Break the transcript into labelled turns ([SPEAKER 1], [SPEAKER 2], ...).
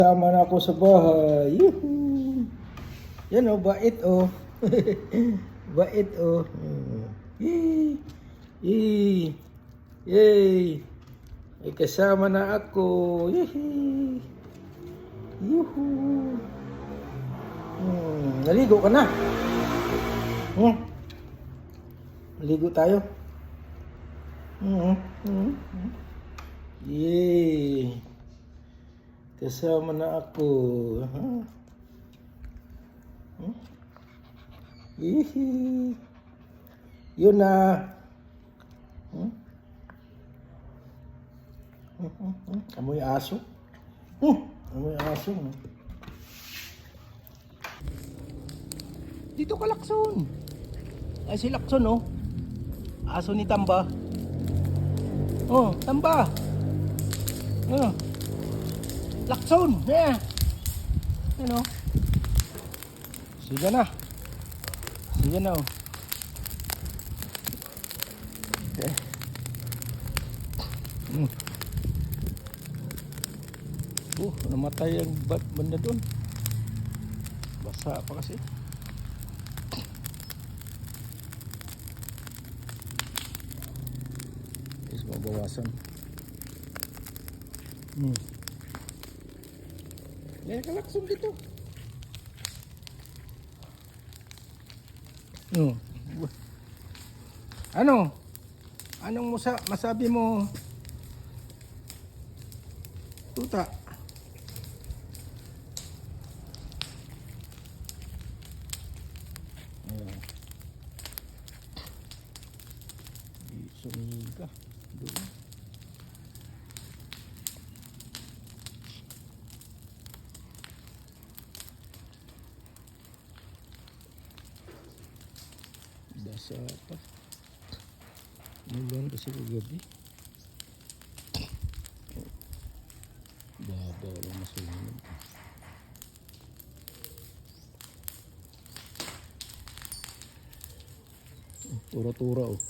[SPEAKER 1] Sama na ako sa bahay. Yuhu! Yan o, bait o. Bait o. Yay! Yay! Yay! May kasama na ako. Yay! Yuhu! Naligo ka na. Naligo tayo. Yay! Kasama na ako. Hihi. Yun na. Amoy aso. Amoy aso. Dito ka, Lakson. Ay, si Lakson, oh. Aso ni Tamba. Oh, Tamba. Oh. Lakson. Yeah. Ano? Sige na. Sige na, oh. Okay. Namatay ang banda doon. Basa pa kasi. Is mabawasan. Yan ka, Lakson, dito. Ano? Anong masabi mo? Tuta. Sumiga. Doon. Basa pa. Mulan kasi kagabi. Babaw lang masunod. Tura-tura, oh.